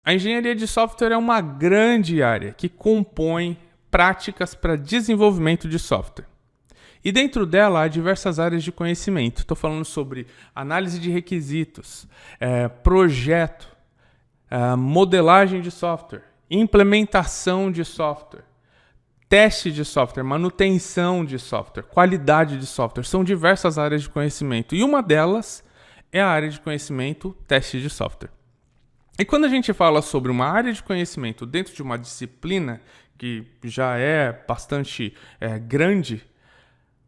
A engenharia de software é uma grande área que compõe práticas para desenvolvimento de software. E dentro dela há diversas áreas de conhecimento. Estou falando sobre análise de requisitos, projeto, modelagem de software, implementação de software, teste de software, manutenção de software, qualidade de software. São diversas áreas de conhecimento. E uma delas é a área de conhecimento teste de software. E quando a gente fala sobre uma área de conhecimento dentro de uma disciplina que já é bastante grande,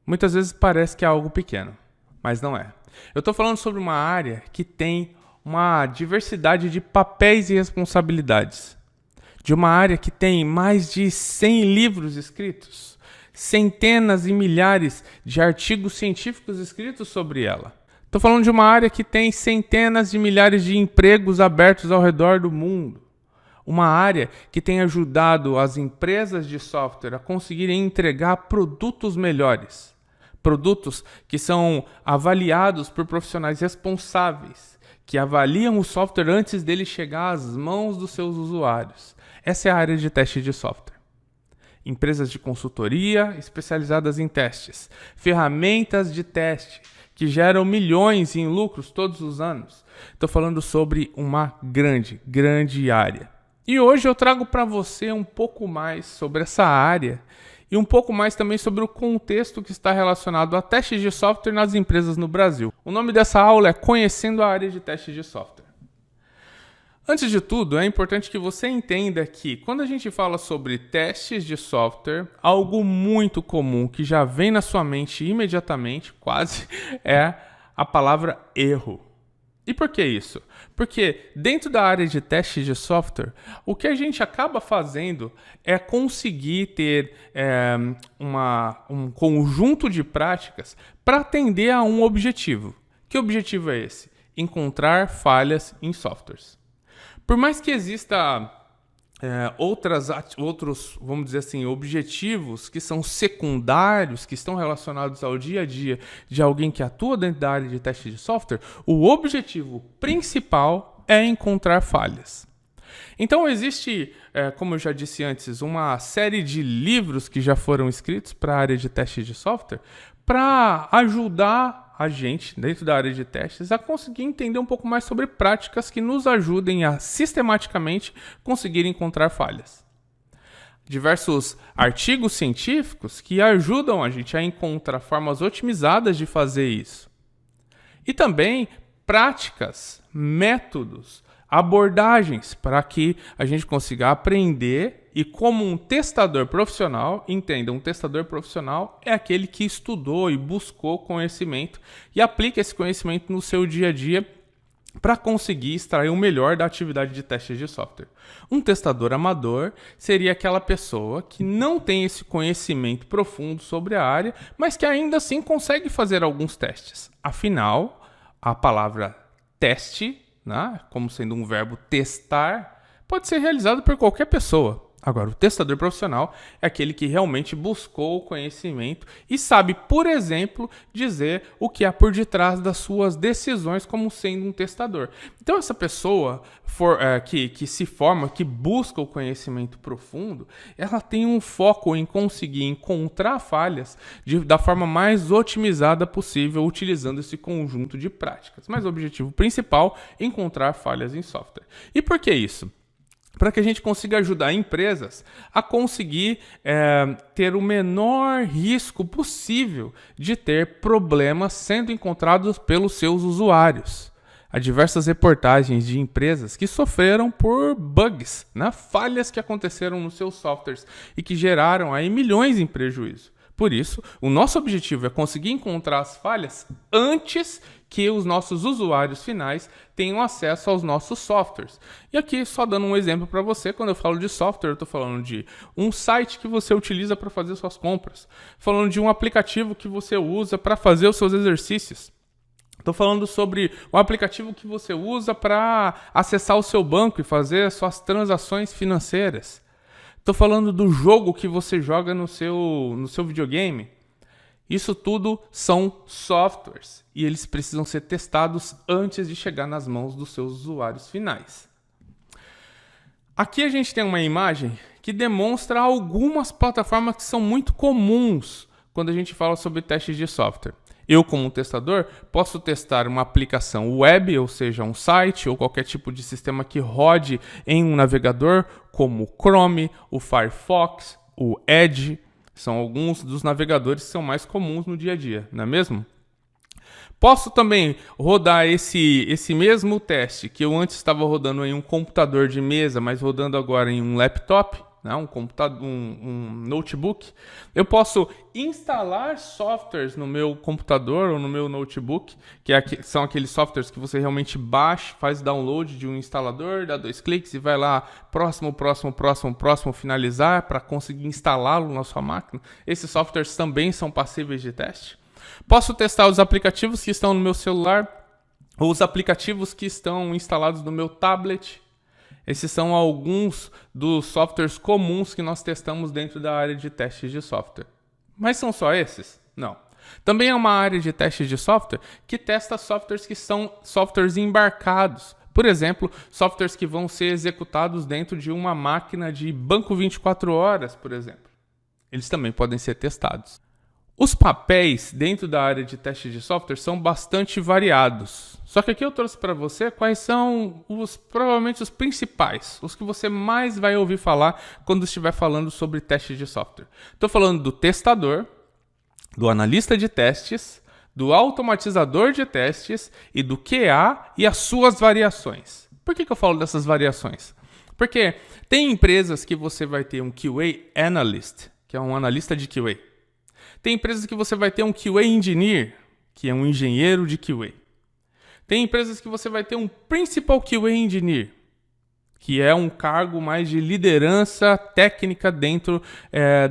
muitas vezes parece que é algo pequeno, mas não é. Eu estou falando sobre uma área que tem uma diversidade de papéis e responsabilidades. De uma área que tem mais de 100 livros escritos, centenas e milhares de artigos científicos escritos sobre ela. Estou falando de uma área que tem centenas de milhares de empregos abertos ao redor do mundo. Uma área que tem ajudado as empresas de software a conseguirem entregar produtos melhores. Produtos que são avaliados por profissionais responsáveis, que avaliam o software antes dele chegar às mãos dos seus usuários. Essa é a área de teste de software. Empresas de consultoria especializadas em testes. Ferramentas de teste que geram milhões em lucros todos os anos. Estou falando sobre uma grande área. E hoje eu trago para você um pouco mais sobre essa área e um pouco mais também sobre o contexto que está relacionado a testes de software nas empresas no Brasil. O nome dessa aula é Conhecendo a área de testes de software. Antes de tudo, é importante que você entenda que quando a gente fala sobre testes de software, algo muito comum que já vem na sua mente imediatamente, quase, é a palavra erro. E por que isso? Porque dentro da área de testes de software, o que a gente acaba fazendo é conseguir ter um conjunto de práticas para atender a um objetivo. Que objetivo é esse? Encontrar falhas em softwares. Por mais que exista outros, vamos dizer assim, objetivos que são secundários, que estão relacionados ao dia a dia de alguém que atua dentro da área de teste de software, o objetivo principal é encontrar falhas. Então existe, como eu já disse antes, uma série de livros que já foram escritos para a área de teste de software para ajudar a gente, dentro da área de testes, a conseguir entender um pouco mais sobre práticas que nos ajudem a sistematicamente conseguir encontrar falhas. Diversos artigos científicos que ajudam a gente a encontrar formas otimizadas de fazer isso. E também práticas, métodos, abordagens para que a gente consiga aprender e como um testador profissional, entenda, um testador profissional é aquele que estudou e buscou conhecimento e aplica esse conhecimento no seu dia a dia para conseguir extrair o melhor da atividade de testes de software. Um testador amador seria aquela pessoa que não tem esse conhecimento profundo sobre a área, mas que ainda assim consegue fazer alguns testes. Afinal, a palavra teste, como sendo um verbo testar, pode ser realizado por qualquer pessoa. Agora, o testador profissional é aquele que realmente buscou o conhecimento e sabe, por exemplo, dizer o que há por detrás das suas decisões como sendo um testador. Então, essa pessoa que se forma, que busca o conhecimento profundo, ela tem um foco em conseguir encontrar falhas da forma mais otimizada possível, utilizando esse conjunto de práticas. Mas o objetivo principal é encontrar falhas em software. E por que isso? Para que a gente consiga ajudar empresas a conseguir ter o menor risco possível de ter problemas sendo encontrados pelos seus usuários. Há diversas reportagens de empresas que sofreram por bugs, falhas que aconteceram nos seus softwares e que geraram aí milhões em prejuízo. Por isso, o nosso objetivo é conseguir encontrar as falhas antes que os nossos usuários finais tenham acesso aos nossos softwares. E aqui, só dando um exemplo para você, quando eu falo de software, eu estou falando de um site que você utiliza para fazer suas compras, falando de um aplicativo que você usa para fazer os seus exercícios. Estou falando sobre um aplicativo que você usa para acessar o seu banco e fazer as suas transações financeiras. Estou falando do jogo que você joga no seu videogame. Isso tudo são softwares e eles precisam ser testados antes de chegar nas mãos dos seus usuários finais. Aqui a gente tem uma imagem que demonstra algumas plataformas que são muito comuns quando a gente fala sobre testes de software. Eu, como testador, posso testar uma aplicação web, ou seja, um site ou qualquer tipo de sistema que rode em um navegador, como o Chrome, o Firefox, o Edge. São alguns dos navegadores que são mais comuns no dia a dia, não é mesmo? Posso também rodar esse mesmo teste que eu antes estava rodando em um computador de mesa, mas rodando agora em um laptop, né, um notebook. Eu posso instalar softwares no meu computador ou no meu notebook, são aqueles softwares que você realmente baixa, faz download de um instalador, dá 2 cliques e vai lá, próximo, finalizar para conseguir instalá-lo na sua máquina. Esses softwares também são passíveis de teste. Posso testar os aplicativos que estão no meu celular ou os aplicativos que estão instalados no meu tablet. Esses são alguns dos softwares comuns que nós testamos dentro da área de testes de software. Mas são só esses? Não. Também é uma área de testes de software que testa softwares que são softwares embarcados. Por exemplo, softwares que vão ser executados dentro de uma máquina de banco 24 horas, por exemplo. Eles também podem ser testados. Os papéis dentro da área de teste de software são bastante variados. Só que aqui eu trouxe para você quais são provavelmente os principais, os que você mais vai ouvir falar quando estiver falando sobre testes de software. Estou falando do testador, do analista de testes, do automatizador de testes e do QA e as suas variações. Por que eu falo dessas variações? Porque tem empresas que você vai ter um QA Analyst, que é um analista de QA. Tem empresas que você vai ter um QA Engineer, que é um engenheiro de QA. Tem empresas que você vai ter um Principal QA Engineer, que é um cargo mais de liderança técnica dentro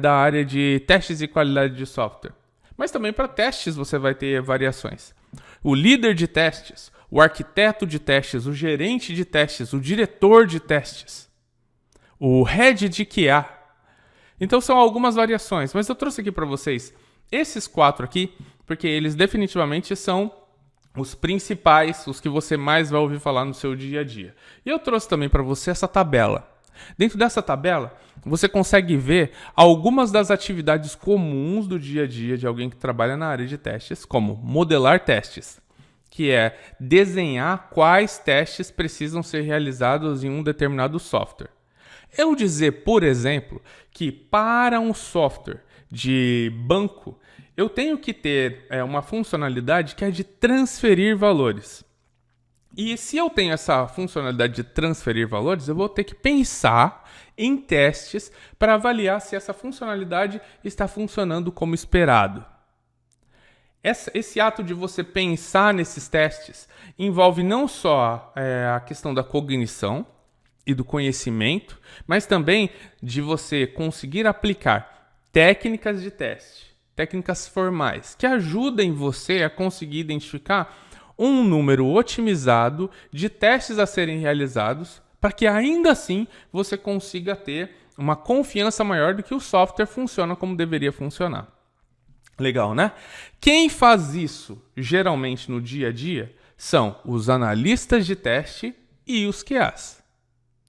da área de testes e qualidade de software. Mas também para testes você vai ter variações. O líder de testes, o arquiteto de testes, o gerente de testes, o diretor de testes, o head de QA. Então são algumas variações, mas eu trouxe aqui para vocês esses 4 aqui, porque eles definitivamente são os principais, os que você mais vai ouvir falar no seu dia a dia. E eu trouxe também para você essa tabela. Dentro dessa tabela, você consegue ver algumas das atividades comuns do dia a dia de alguém que trabalha na área de testes, como modelar testes, que é desenhar quais testes precisam ser realizados em um determinado software. Eu dizer, por exemplo, que para um software de banco, eu tenho que ter uma funcionalidade que é de transferir valores. E se eu tenho essa funcionalidade de transferir valores, eu vou ter que pensar em testes para avaliar se essa funcionalidade está funcionando como esperado. Esse ato de você pensar nesses testes envolve não só a questão da cognição e do conhecimento, mas também de você conseguir aplicar técnicas de teste, técnicas formais, que ajudem você a conseguir identificar um número otimizado de testes a serem realizados, para que ainda assim você consiga ter uma confiança maior de que o software funciona como deveria funcionar. Legal, né? Quem faz isso geralmente no dia a dia são os analistas de teste e os QAs.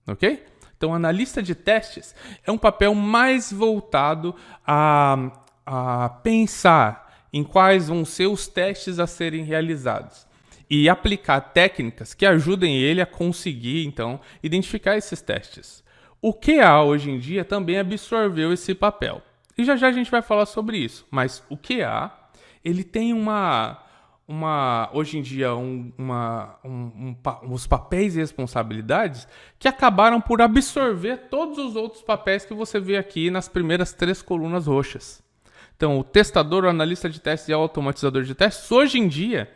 Ok? Então, analista de testes é um papel mais voltado a pensar em quais vão ser os testes a serem realizados e aplicar técnicas que ajudem ele a conseguir, então, identificar esses testes. O QA, hoje em dia, também absorveu esse papel. E já a gente vai falar sobre isso. Mas o QA, ele tem hoje em dia, uns papéis e responsabilidades que acabaram por absorver todos os outros papéis que você vê aqui nas primeiras 3 colunas roxas. Então, o testador, o analista de testes e o automatizador de testes, hoje em dia,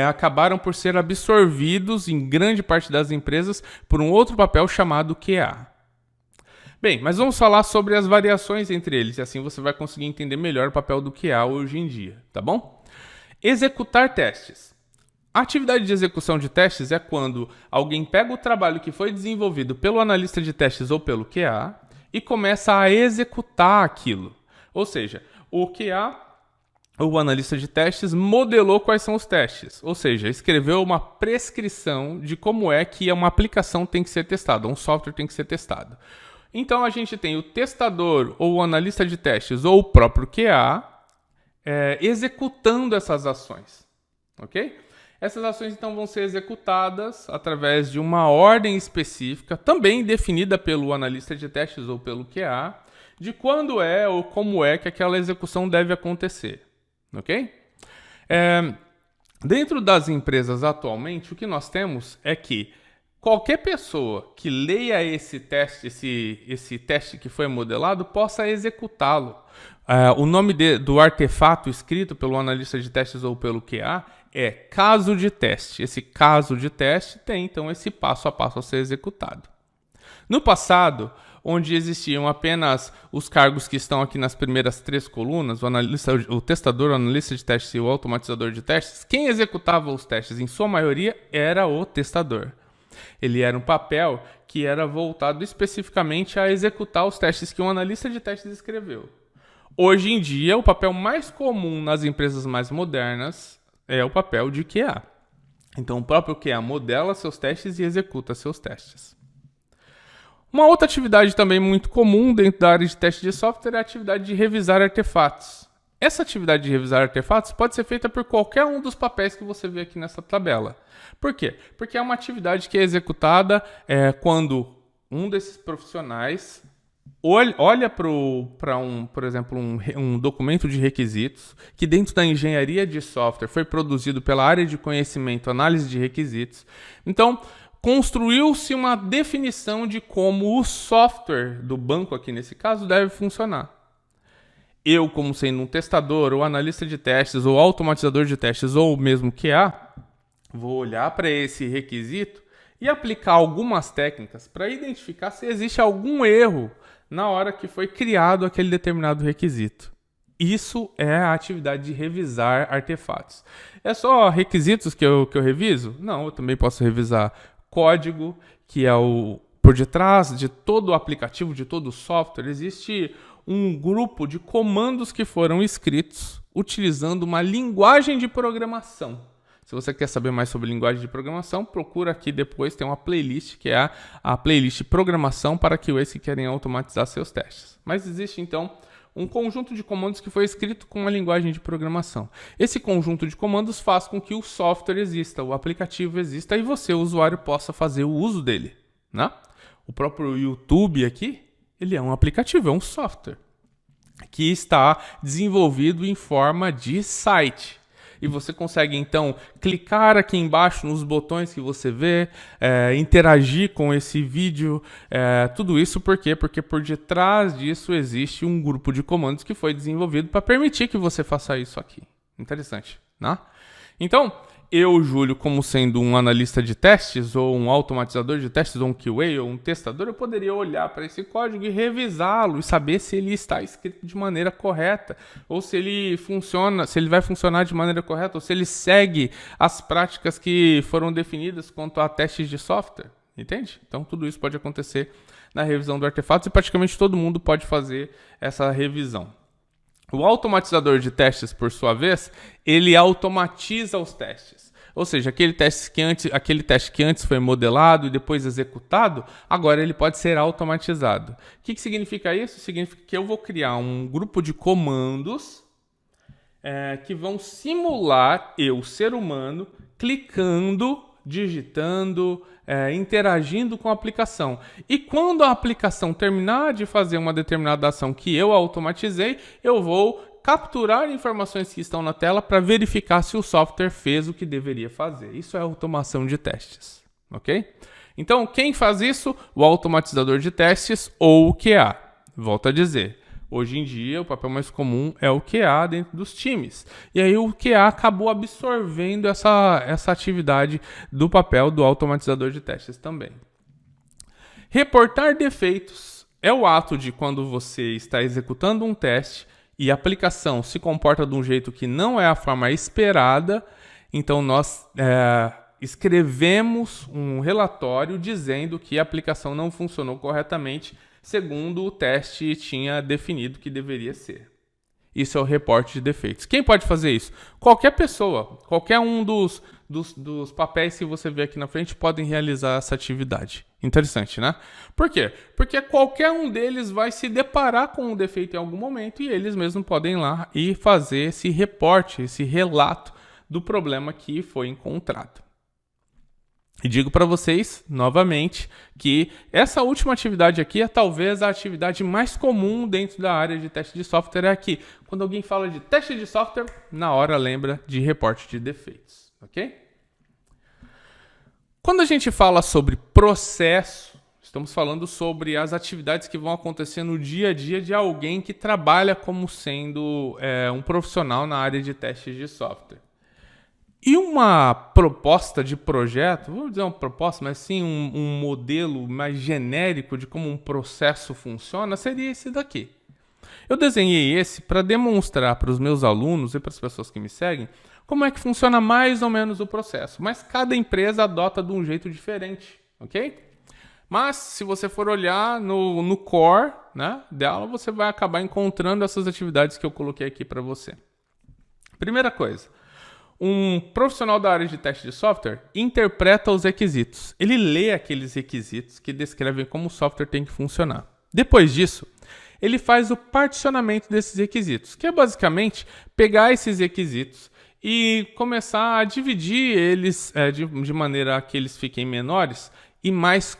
acabaram por ser absorvidos em grande parte das empresas por um outro papel chamado QA. Bem, mas vamos falar sobre as variações entre eles, e assim você vai conseguir entender melhor o papel do QA hoje em dia, tá bom? Executar testes. A atividade de execução de testes é quando alguém pega o trabalho que foi desenvolvido pelo analista de testes ou pelo QA e começa a executar aquilo. Ou seja, o QA o analista de testes modelou quais são os testes, ou seja, escreveu uma prescrição de como é que uma aplicação tem que ser testada, um software tem que ser testado. Então a gente tem o testador ou o analista de testes ou o próprio QA executando essas ações, ok? Essas ações então vão ser executadas através de uma ordem específica, também definida pelo analista de testes ou pelo QA, de quando é ou como é que aquela execução deve acontecer, ok? Dentro das empresas atualmente, o que nós temos é que qualquer pessoa que leia esse teste que foi modelado possa executá-lo. O nome do artefato escrito pelo analista de testes ou pelo QA é caso de teste. Esse caso de teste tem, então, esse passo a passo a ser executado. No passado, onde existiam apenas os cargos que estão aqui nas primeiras 3 colunas, o testador, o analista de testes e o automatizador de testes, quem executava os testes, em sua maioria, era o testador. Ele era um papel que era voltado especificamente a executar os testes que um analista de testes escreveu. Hoje em dia, o papel mais comum nas empresas mais modernas é o papel de QA. Então, o próprio QA modela seus testes e executa seus testes. Uma outra atividade também muito comum dentro da área de teste de software é a atividade de revisar artefatos. Essa atividade de revisar artefatos pode ser feita por qualquer um dos papéis que você vê aqui nessa tabela. Por quê? Porque é uma atividade que é executada quando um desses profissionais olha por exemplo, um documento de requisitos que dentro da engenharia de software foi produzido pela área de conhecimento, análise de requisitos. Então, construiu-se uma definição de como o software do banco, aqui nesse caso, deve funcionar. Eu, como sendo um testador, ou analista de testes, ou automatizador de testes, ou mesmo QA, vou olhar para esse requisito e aplicar algumas técnicas para identificar se existe algum erro na hora que foi criado aquele determinado requisito. Isso é a atividade de revisar artefatos. É só requisitos que eu reviso? Não, eu também posso revisar código, que é por detrás de todo o aplicativo, de todo o software, existe um grupo de comandos que foram escritos utilizando uma linguagem de programação. Se você quer saber mais sobre linguagem de programação, procura aqui depois, tem uma playlist que é a playlist Programação para QAs que querem automatizar seus testes. Mas existe então um conjunto de comandos que foi escrito com uma linguagem de programação. Esse conjunto de comandos faz com que o software exista, o aplicativo exista e você, o usuário, possa fazer o uso dele, né? O próprio YouTube aqui, ele é um aplicativo, é um software que está desenvolvido em forma de site. E você consegue, então, clicar aqui embaixo nos botões que você vê, interagir com esse vídeo, tudo isso por quê? Porque por detrás disso existe um grupo de comandos que foi desenvolvido para permitir que você faça isso aqui. Interessante, né? Então, eu, Júlio, como sendo um analista de testes, ou um automatizador de testes, ou um QA, ou um testador, eu poderia olhar para esse código e revisá-lo e saber se ele está escrito de maneira correta, ou se ele funciona, se ele vai funcionar de maneira correta, ou se ele segue as práticas que foram definidas quanto a testes de software, entende? Então, tudo isso pode acontecer na revisão do artefato e praticamente todo mundo pode fazer essa revisão. O automatizador de testes, por sua vez, ele automatiza os testes. Ou seja, aquele teste que antes foi modelado e depois executado, agora ele pode ser automatizado. O que significa isso? Significa que eu vou criar um grupo de comandos que vão simular eu, ser humano, clicando, digitando, interagindo com a aplicação. E quando a aplicação terminar de fazer uma determinada ação que eu automatizei, eu vou capturar informações que estão na tela para verificar se o software fez o que deveria fazer. Isso é automação de testes, ok? Então, quem faz isso? O automatizador de testes ou o QA. Volto a dizer. Hoje em dia, o papel mais comum é o QA dentro dos times. E aí o QA acabou absorvendo essa atividade do papel do automatizador de testes também. Reportar defeitos é o ato de quando você está executando um teste e a aplicação se comporta de um jeito que não é a forma esperada, então nós escrevemos um relatório dizendo que a aplicação não funcionou corretamente segundo o teste tinha definido que deveria ser. Isso é o reporte de defeitos. Quem pode fazer isso? Qualquer pessoa, qualquer um dos papéis que você vê aqui na frente podem realizar essa atividade. Interessante, né? Por quê? Porque qualquer um deles vai se deparar com um defeito em algum momento e eles mesmos podem ir lá e fazer esse reporte, esse relato do problema que foi encontrado. E digo para vocês, novamente, que essa última atividade aqui é talvez a atividade mais comum dentro da área de teste de software. É aqui, quando alguém fala de teste de software, na hora lembra de reporte de defeitos, ok? Quando a gente fala sobre processo, estamos falando sobre as atividades que vão acontecer no dia a dia de alguém que trabalha como sendo um profissional na área de testes de software. E uma proposta de projeto, vou dizer uma proposta, mas sim um modelo mais genérico de como um processo funciona, seria esse daqui. Eu desenhei esse para demonstrar para os meus alunos e para as pessoas que me seguem como é que funciona mais ou menos o processo. Mas cada empresa adota de um jeito diferente, ok? Mas se você for olhar no core, né, dela, você vai acabar encontrando essas atividades que eu coloquei aqui para você. Primeira coisa. Um profissional da área de teste de software interpreta os requisitos. Ele lê aqueles requisitos que descrevem como o software tem que funcionar. Depois disso, ele faz o particionamento desses requisitos, que é basicamente pegar esses requisitos e começar a dividir eles de maneira a que eles fiquem menores e mais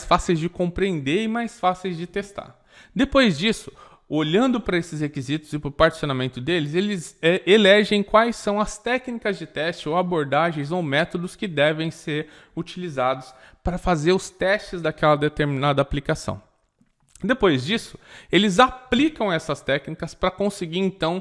fáceis de compreender e mais fáceis de testar. Depois disso, olhando para esses requisitos e para o particionamento deles, eles elegem quais são as técnicas de teste ou abordagens ou métodos que devem ser utilizados para fazer os testes daquela determinada aplicação. Depois disso, eles aplicam essas técnicas para conseguir, então,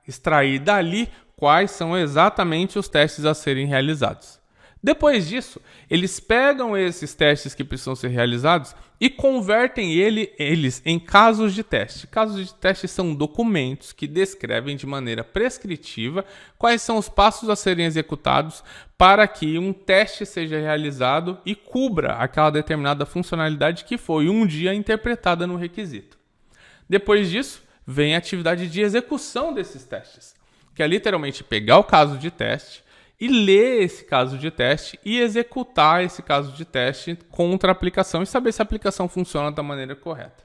extrair dali quais são exatamente os testes a serem realizados. Depois disso, eles pegam esses testes que precisam ser realizados e convertem eles em casos de teste. Casos de teste são documentos que descrevem de maneira prescritiva quais são os passos a serem executados para que um teste seja realizado e cubra aquela determinada funcionalidade que foi um dia interpretada no requisito. Depois disso, vem a atividade de execução desses testes, que é literalmente pegar o caso de teste e ler esse caso de teste e executar esse caso de teste contra a aplicação e saber se a aplicação funciona da maneira correta.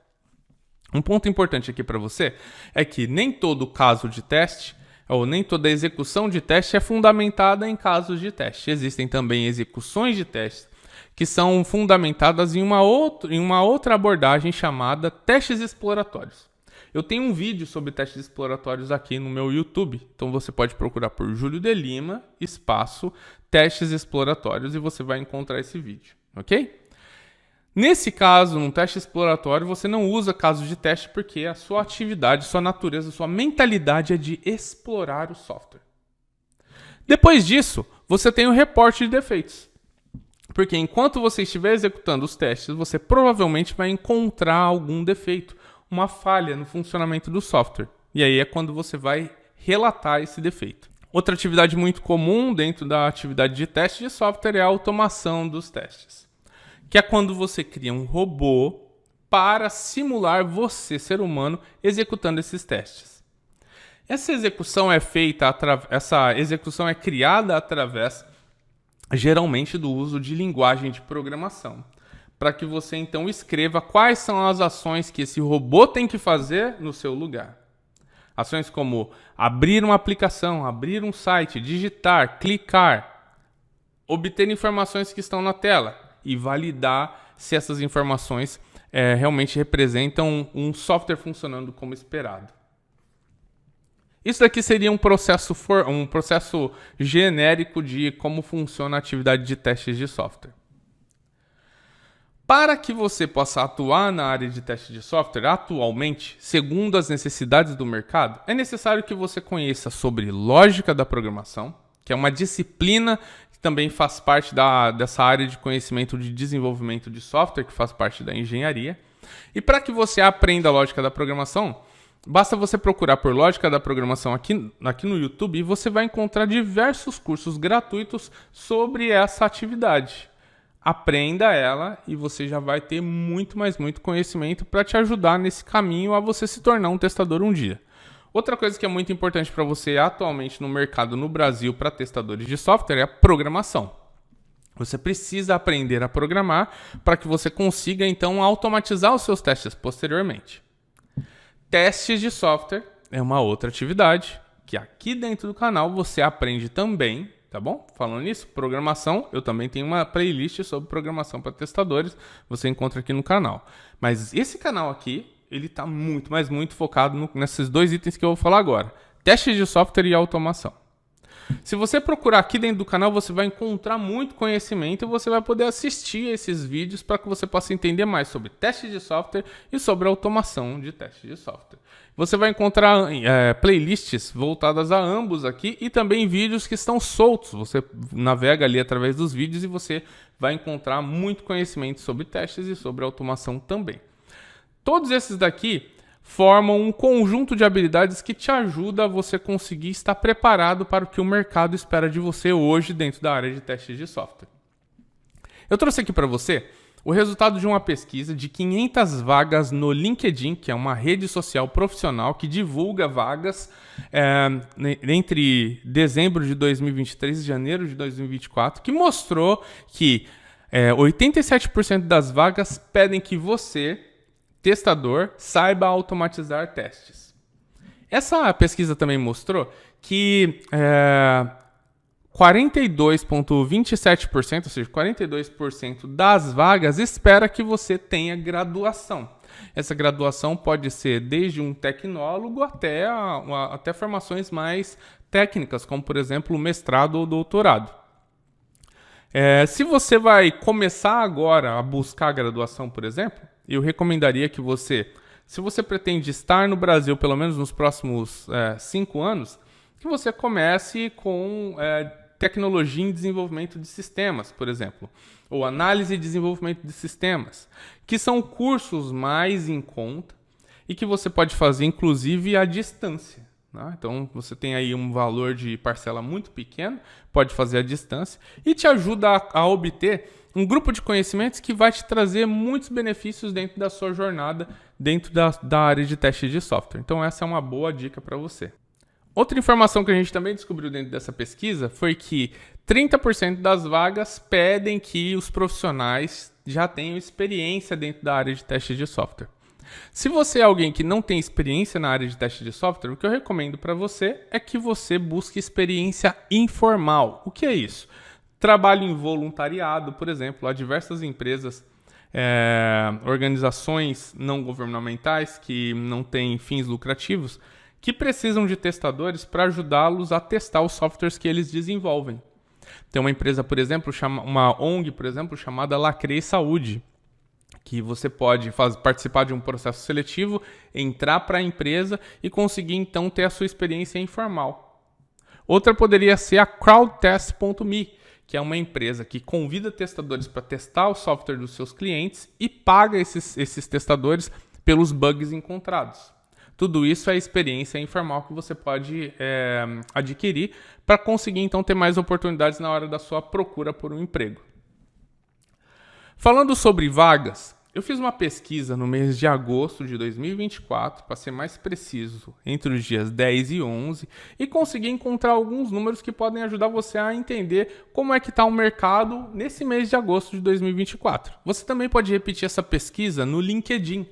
Um ponto importante aqui para você é que nem todo caso de teste ou nem toda execução de teste é fundamentada em casos de teste. Existem também execuções de teste que são fundamentadas em uma outra abordagem chamada testes exploratórios. Eu tenho um vídeo sobre testes exploratórios aqui no meu YouTube, então você pode procurar por Júlio de Lima, espaço, testes exploratórios e você vai encontrar esse vídeo, ok? Nesse caso, num teste exploratório, você não usa casos de teste porque a sua atividade, sua natureza, sua mentalidade é de explorar o software. Depois disso, você tem o reporte de defeitos. Porque enquanto você estiver executando os testes, você provavelmente vai encontrar algum defeito, uma falha no funcionamento do software. E aí é quando você vai relatar esse defeito. Outra atividade muito comum dentro da atividade de teste de software é a automação dos testes, que é quando você cria um robô para simular você, ser humano, executando esses testes. Essa execução é criada através, geralmente, do uso de linguagem de programação, para que você então escreva quais são as ações que esse robô tem que fazer no seu lugar. Ações como abrir uma aplicação, abrir um site, digitar, clicar, obter informações que estão na tela e validar se essas informações realmente representam um software funcionando como esperado. Isso daqui seria um processo genérico de como funciona a atividade de testes de software. Para que você possa atuar na área de teste de software atualmente, segundo as necessidades do mercado, é necessário que você conheça sobre lógica da programação, que é uma disciplina que também faz parte dessa área de conhecimento de desenvolvimento de software, que faz parte da engenharia. E para que você aprenda a lógica da programação, basta você procurar por lógica da programação aqui no YouTube e você vai encontrar diversos cursos gratuitos sobre essa atividade. aprenda ela e você já vai ter muito conhecimento para te ajudar nesse caminho a você se tornar um testador um dia. Outra coisa que é muito importante para você atualmente no mercado no Brasil para testadores de software é a programação. Você precisa aprender a programar para que você consiga então automatizar os seus testes posteriormente. Testes de software é uma outra atividade que aqui dentro do canal você aprende também, tá bom? Falando nisso, programação, eu também tenho uma playlist sobre programação para testadores, você encontra aqui no canal. Mas esse canal aqui, ele está muito focado nesses dois itens que eu vou falar agora. Testes de software e automação. Se você procurar aqui dentro do canal, você vai encontrar muito conhecimento e você vai poder assistir esses vídeos para que você possa entender mais sobre testes de software e sobre automação de testes de software. Você vai encontrar playlists voltadas a ambos aqui e também vídeos que estão soltos. Você navega ali através dos vídeos e você vai encontrar muito conhecimento sobre testes e sobre automação também. Todos esses daqui formam um conjunto de habilidades que te ajuda a você conseguir estar preparado para o que o mercado espera de você hoje dentro da área de testes de software. Eu trouxe aqui para você o resultado de uma pesquisa de 500 vagas no LinkedIn, que é uma rede social profissional que divulga vagas entre dezembro de 2023 e janeiro de 2024, que mostrou que 87% das vagas pedem que você, testador, saiba automatizar testes. Essa pesquisa também mostrou que 42,27%, ou seja, 42% das vagas espera que você tenha graduação. Essa graduação pode ser desde um tecnólogo até formações mais técnicas, como, por exemplo, mestrado ou doutorado. Se você vai começar agora a buscar a graduação, por exemplo, eu recomendaria que você, se você pretende estar no Brasil pelo menos nos próximos 5 anos, que você comece com tecnologia em desenvolvimento de sistemas, por exemplo, ou análise e desenvolvimento de sistemas, que são cursos mais em conta e que você pode fazer, inclusive, à distância. Né? Então, você tem aí um valor de parcela muito pequeno, pode fazer à distância e te ajuda a obter um grupo de conhecimentos que vai te trazer muitos benefícios dentro da sua jornada, dentro da área de teste de software. Então, essa é uma boa dica para você. Outra informação que a gente também descobriu dentro dessa pesquisa foi que 30% das vagas pedem que os profissionais já tenham experiência dentro da área de teste de software. Se você é alguém que não tem experiência na área de teste de software, o que eu recomendo para você é que você busque experiência informal. O que é isso? Trabalho em voluntariado, por exemplo. Há diversas empresas, organizações não governamentais que não têm fins lucrativos, que precisam de testadores para ajudá-los a testar os softwares que eles desenvolvem. Tem uma empresa, por exemplo, uma ONG, por exemplo, chamada Lacrei Saúde, que você pode participar de um processo seletivo, entrar para a empresa e conseguir então ter a sua experiência informal. Outra poderia ser a Crowdtest.me, que é uma empresa que convida testadores para testar o software dos seus clientes e paga esses testadores pelos bugs encontrados. Tudo isso é experiência informal que você pode adquirir para conseguir então ter mais oportunidades na hora da sua procura por um emprego. Falando sobre vagas, eu fiz uma pesquisa no mês de agosto de 2024, para ser mais preciso, entre os dias 10 e 11, e consegui encontrar alguns números que podem ajudar você a entender como é que está o mercado nesse mês de agosto de 2024. Você também pode repetir essa pesquisa no LinkedIn,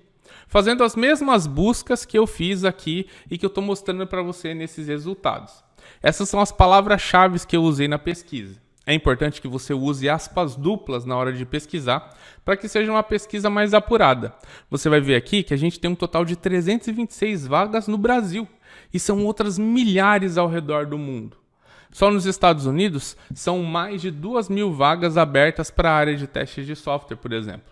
fazendo as mesmas buscas que eu fiz aqui e que eu estou mostrando para você nesses resultados. Essas são as palavras-chave que eu usei na pesquisa. É importante que você use aspas duplas na hora de pesquisar, para que seja uma pesquisa mais apurada. Você vai ver aqui que a gente tem um total de 326 vagas no Brasil, e são outras milhares ao redor do mundo. Só nos Estados Unidos, são mais de 2.000 vagas abertas para a área de testes de software, por exemplo.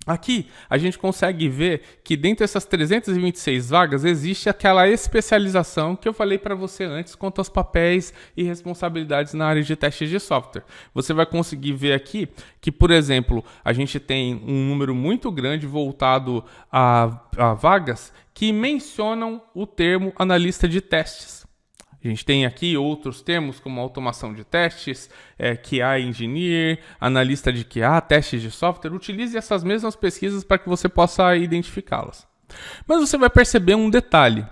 Aqui, a gente consegue ver que dentro dessas 326 vagas existe aquela especialização que eu falei para você antes quanto aos papéis e responsabilidades na área de testes de software. Você vai conseguir ver aqui que, por exemplo, a gente tem um número muito grande voltado a vagas que mencionam o termo analista de testes. A gente tem aqui outros termos como automação de testes, QA Engineer, analista de QA, testes de software. Utilize essas mesmas pesquisas para que você possa identificá-las. Mas você vai perceber um detalhe.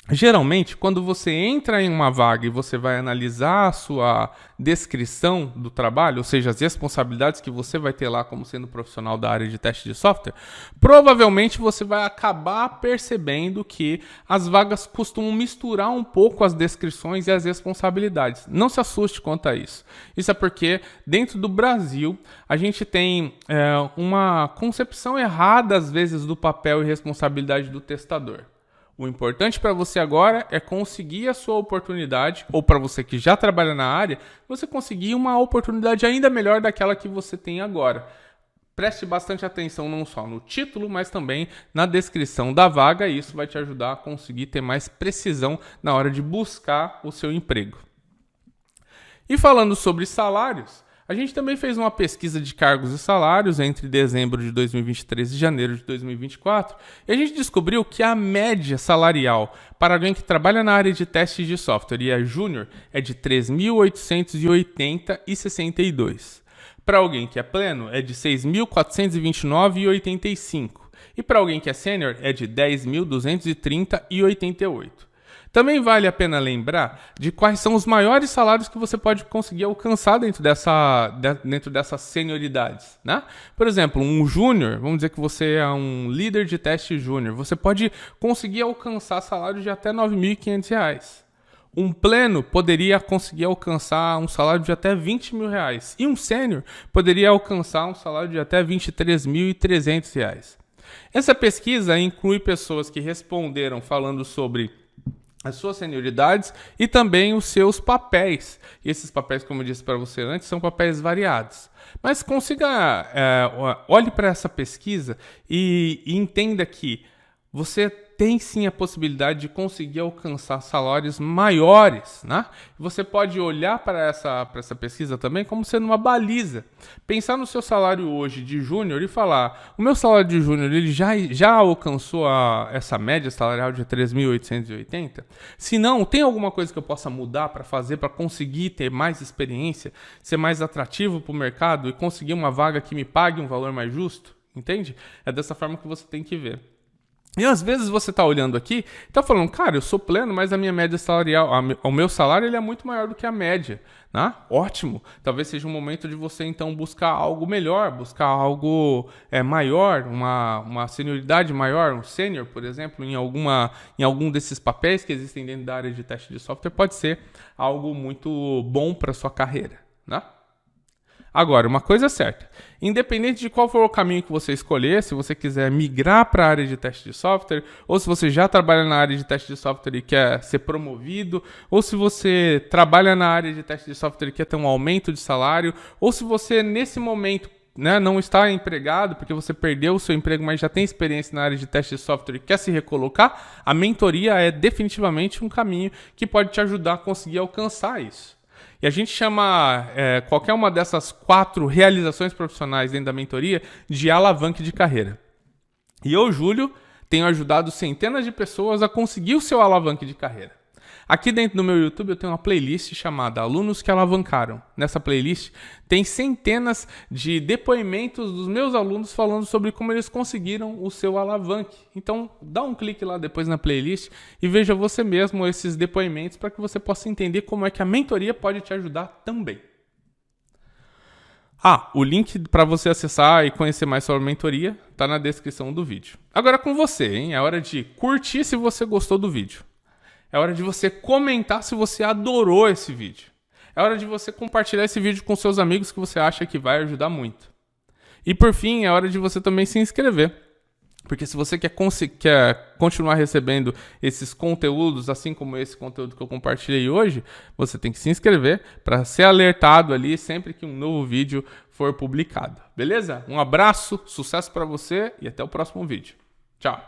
Geralmente, quando você entra em uma vaga e você vai analisar a sua descrição do trabalho, ou seja, as responsabilidades que você vai ter lá como sendo profissional da área de teste de software, provavelmente você vai acabar percebendo que as vagas costumam misturar um pouco as descrições e as responsabilidades. Não se assuste quanto a isso. Isso é porque, dentro do Brasil, a gente tem uma concepção errada, às vezes, do papel e responsabilidade do testador. O importante para você agora é conseguir a sua oportunidade, ou para você que já trabalha na área, você conseguir uma oportunidade ainda melhor daquela que você tem agora. Preste bastante atenção não só no título, mas também na descrição da vaga, e isso vai te ajudar a conseguir ter mais precisão na hora de buscar o seu emprego. E falando sobre salários, a gente também fez uma pesquisa de cargos e salários entre dezembro de 2023 e janeiro de 2024 e a gente descobriu que a média salarial para alguém que trabalha na área de testes de software e é júnior é de R$ 3.880,62. Para alguém que é pleno é de R$ 6.429,85 e para alguém que é sênior é de R$ 10.230,88. Também vale a pena lembrar de quais são os maiores salários que você pode conseguir alcançar dentro dessas senioridades, né? Por exemplo, um júnior, vamos dizer que você é um líder de teste júnior, você pode conseguir alcançar salários de até R$ 9.500. Um pleno poderia conseguir alcançar um salário de até R$ 20 mil. E um sênior poderia alcançar um salário de até R$ 23.300. Essa pesquisa inclui pessoas que responderam falando sobre as suas senioridades e também os seus papéis. E esses papéis, como eu disse para você antes, são papéis variados. Mas olhe para essa pesquisa e entenda que você tem sim a possibilidade de conseguir alcançar salários maiores, né? Você pode olhar para essa pesquisa também como sendo uma baliza. Pensar no seu salário hoje de júnior e falar, o meu salário de júnior ele já alcançou essa média salarial de 3.880? Se não, tem alguma coisa que eu possa mudar para fazer, para conseguir ter mais experiência, ser mais atrativo para o mercado e conseguir uma vaga que me pague um valor mais justo? Entende? É dessa forma que você tem que ver. E às vezes você está olhando aqui e está falando, cara, eu sou pleno, mas a minha média salarial, o meu salário ele é muito maior do que a média. Né? Ótimo, talvez seja um momento de você então buscar algo melhor, buscar algo maior, uma senioridade maior, um sênior, por exemplo, em algum desses papéis que existem dentro da área de teste de software, pode ser algo muito bom para a sua carreira. Né? Agora, uma coisa é certa, independente de qual for o caminho que você escolher, se você quiser migrar para a área de teste de software, ou se você já trabalha na área de teste de software e quer ser promovido, ou se você trabalha na área de teste de software e quer ter um aumento de salário, ou se você nesse momento não está empregado porque você perdeu o seu emprego, mas já tem experiência na área de teste de software e quer se recolocar, a mentoria é definitivamente um caminho que pode te ajudar a conseguir alcançar isso. E a gente chama qualquer uma dessas 4 realizações profissionais dentro da mentoria de alavanque de carreira. E eu, Júlio, tenho ajudado centenas de pessoas a conseguir o seu alavanque de carreira. Aqui dentro do meu YouTube eu tenho uma playlist chamada Alunos que Alavancaram. Nessa playlist tem centenas de depoimentos dos meus alunos falando sobre como eles conseguiram o seu alavanque. Então dá um clique lá depois na playlist e veja você mesmo esses depoimentos para que você possa entender como é que a mentoria pode te ajudar também. O link para você acessar e conhecer mais sobre a mentoria está na descrição do vídeo. Agora com você, hein? É hora de curtir se você gostou do vídeo. É hora de você comentar se você adorou esse vídeo. É hora de você compartilhar esse vídeo com seus amigos que você acha que vai ajudar muito. E por fim, é hora de você também se inscrever. Porque se você quer continuar recebendo esses conteúdos, assim como esse conteúdo que eu compartilhei hoje, você tem que se inscrever para ser alertado ali sempre que um novo vídeo for publicado. Beleza? Um abraço, sucesso para você e até o próximo vídeo. Tchau!